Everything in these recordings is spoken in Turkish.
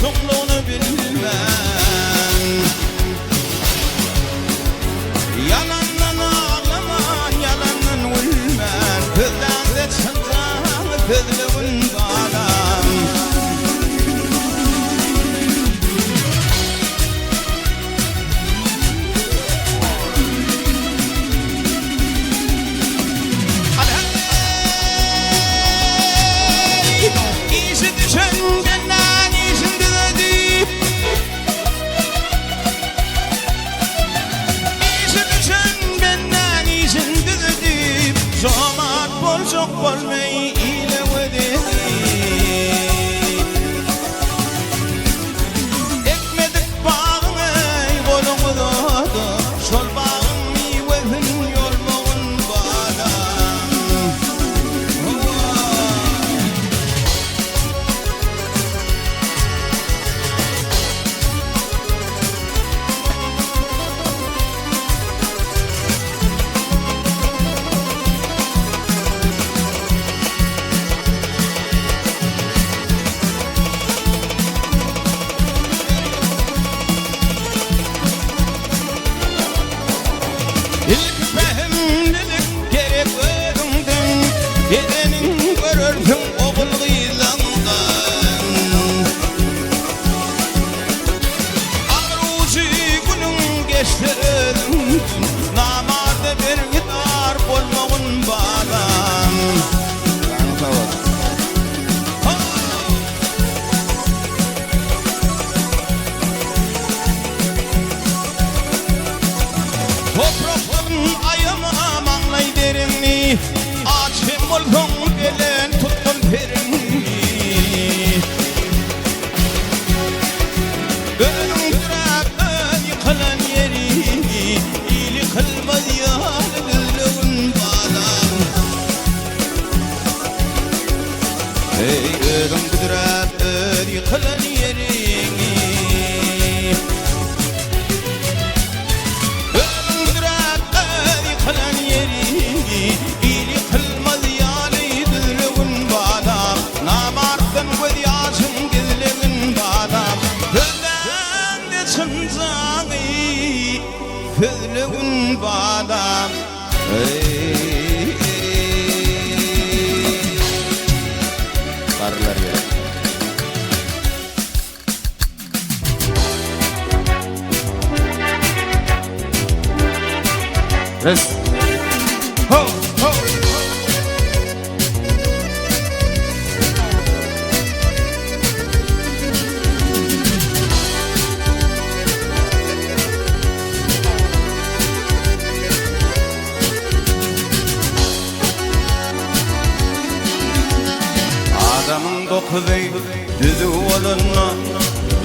Çokluğunu bilmem. Yalandan ağlaman, yalandan ölmen. Kızdan da çıldan, kızlığın bağlam. İşi düşüncenden işin dedi. İşi düşün benden işin dedi. Çomak bol çok bol ve ile ödedi. Ekmedik bağını kolunu doğdu. Şol bağın meyvesini yolmuğun bağlam. İlk fehimlilik gerek öğrendin. Gidenin görürsün oğul kıyılandan. Ağrıcı günün geçtirdin. Namarda bir gitar bolmağın bağlam. Toprağın ayama manlay derini. Açım oldun gelen tuttun perini. Önüm duraktan yıkılan yeri. İyili kılmaz yâlı gülüğün bağlam. Önüm duraktan yıkılan yeri. Kızlığın bağlam. Karılar ya. Res. Ho ho. Adamın dokuzey düzü olunma.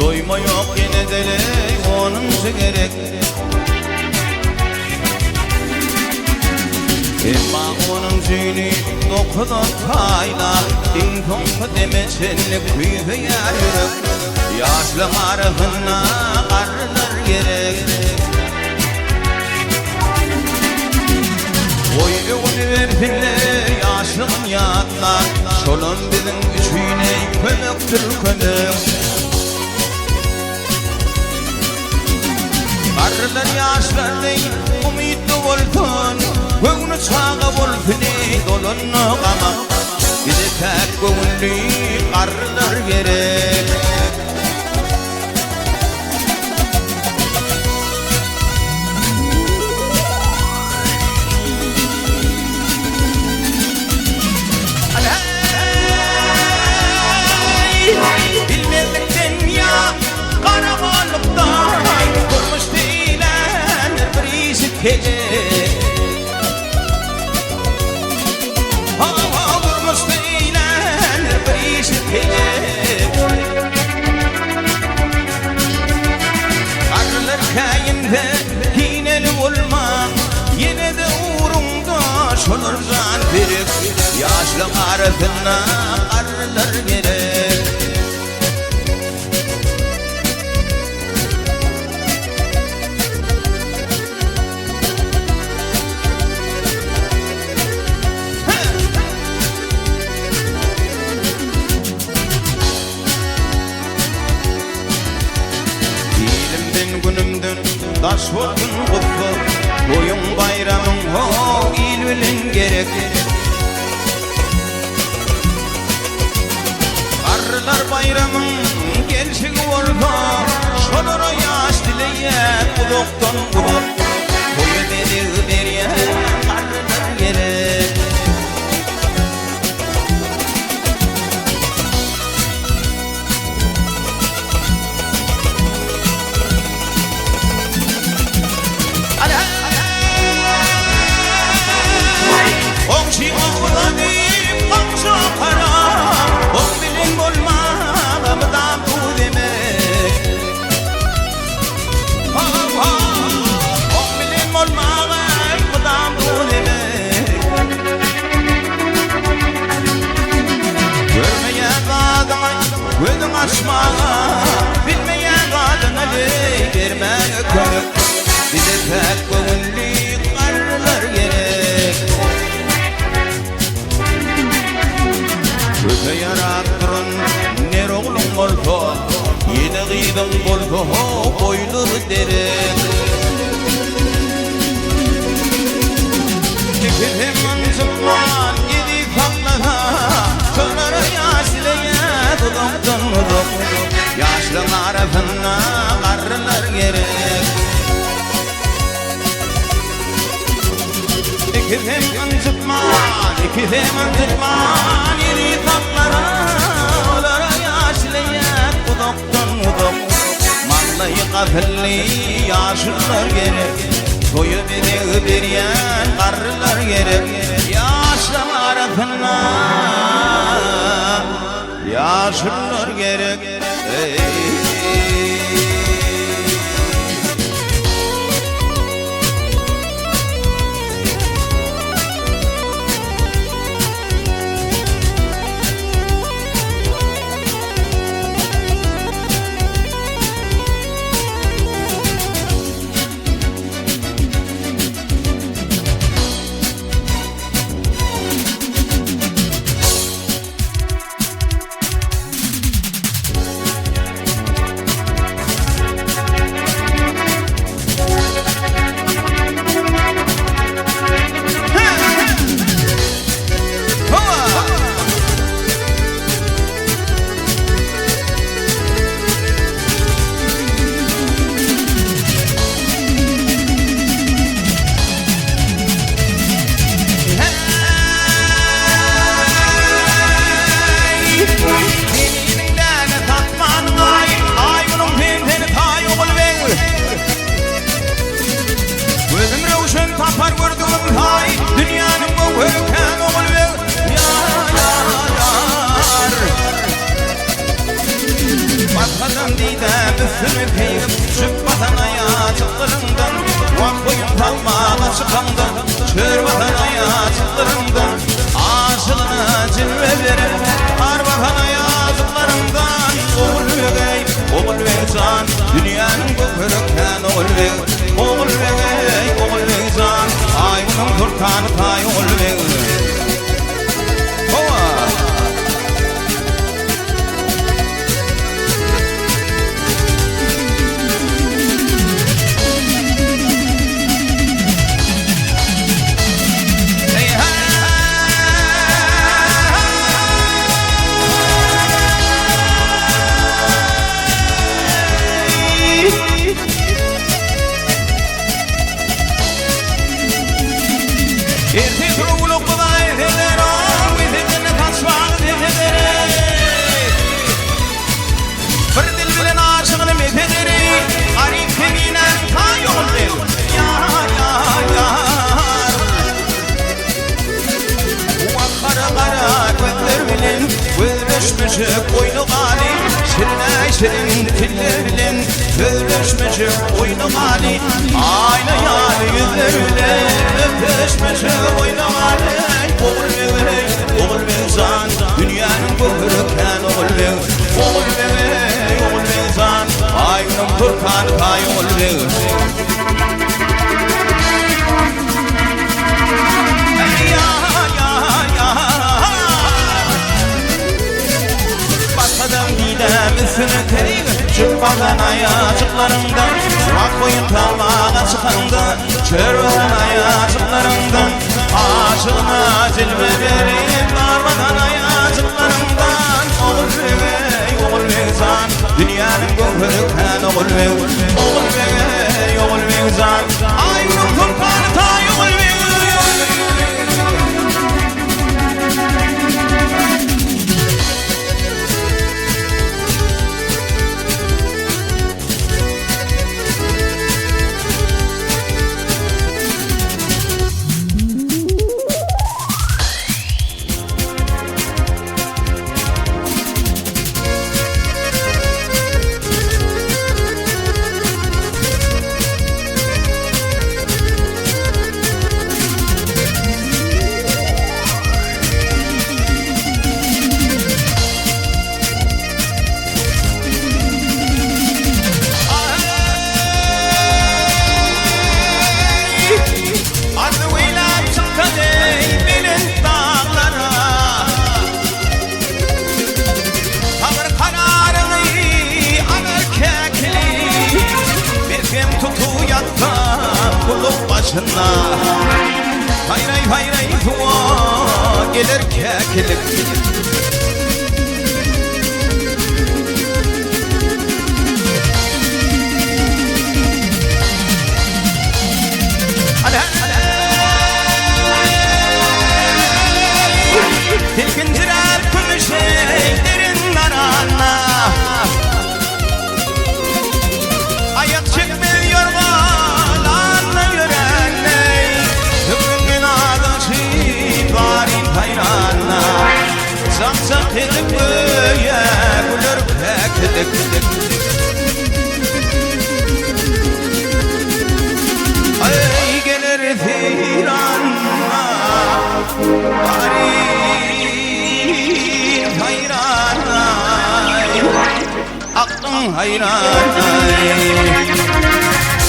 Doyma yok yine dele onunca gerek. Emma onun cini dokuzun payla. İntonku demeçenlik kuyuya yürük. Yaşlı marhına karılar gerek. Oy onu verpinle yaşlım yatlar. Şolun bizim üçüne kömüktür könüm. Karılar yaşlarday umidli olsun, Göğnü çağı olsun ey dolunlu qama. Bize tek göğünlü karılar gerek. Bilmezlikten ya karabalıktan Kurmuş değilen bir işit gelir. Hava vurmuş değilen bir işit gelir. Karılar kayında hineli olma, yine de uğrumda şolurdan birik. Yaşlı arasına karılar gerek. Günümdün taş oldun kutlu, boyun bayramın ho ilülün gerek. Karılar bayramın gelşin oldu, şolara yaş dileye kuluktan kuluk. Boyu dedi deriye karılar gerek. Okşi oğlanım, okşu karam, ok bilin olmağımdan bu demek. Ok bilin olmağımdan bu demek. Görmeyen kadına gözün açmağa, bilmeyen kadına vermek kömük. Bize tek göğünlü karılar gerek. Köpe yarattırın ner oğlum oldu, yine gıydın oldu boylu derek. Dikildim ancıkman yedi faklara, Sonra yaşlıya duduktan uduk. Yaşlı arasına karılar gerek. İkizim ancıtman, yedi tatlara, Olara yaşlıya kuduktan uduk. Mallayı kafilli yaşlılar gerek. Soyu biri biriyen karılar gerek. Yaşlı arasına yaşlılar gerek. Üstünü keyif çık vatanaya çıklarından, Vak boyun parmağına çıkandan, Çür vatanaya çıklarından, Aşılına cilve verir Ar vatanaya çıklarından. Oğul ve oğul ve can, Dünyanın gökürükten oğul ve oğul ve can, Ayının turkanı tay oğul ve Görüşmüşük oyunu gali Şirine şirin dillerin Görüşmüşük oyunu gali Aynı yâli yüzlerle Öpüşmüşük oyunu gali Oğul bey, oğul bey zan Dünyanın böğürken oğul bey Oğul bey zan Aynım Furkan kay oğul bey Çıkmadan ayacıklarımdan Suak boyun tarlağa çıkandı Çörveden ayacıklarımdan Aşığına cilve verip Darmadan ayacıklarımdan Oğul bey zan Dünyanın göğürken oğul bey Oğul bey zan Aynı Furkan tay oğul bey Hayray tuğa gelir kekilik Tilkinciler kullu şeylerin arana Ayak çekmiyor bağlarla görenler Ömrümün adaşı varin hayranla Samsak edip böyle gülür pekilik Ay gelir firanla Aklım hayran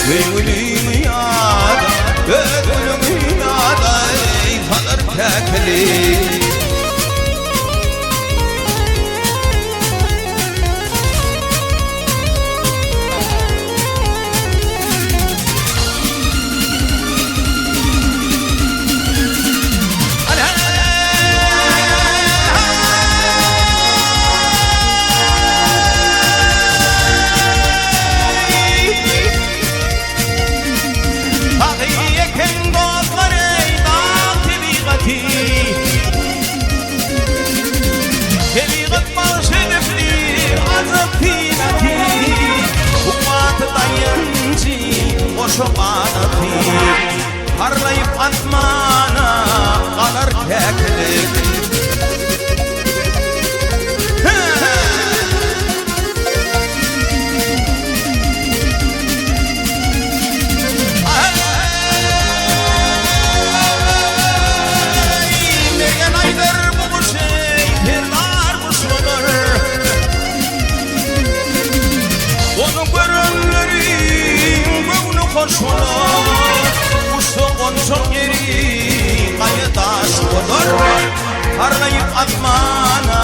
Gönlüm yad Gönlüm yad Kalır kekli Parlayıp atmana kalır keklik Nereden aydır bu şey Pirlar bu sodur Onu görünlerin Bunu koşulur Çok yeri kayıtaş olur Parlayıp atmana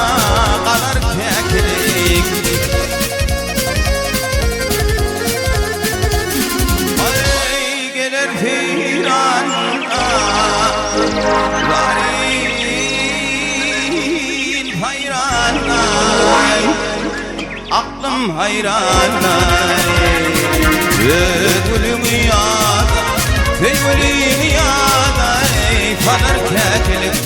kalır keklik Ay gelir firanla Varin hayranla Aklım hayranla Gülüm yada Gönlüm yada Kalır keklik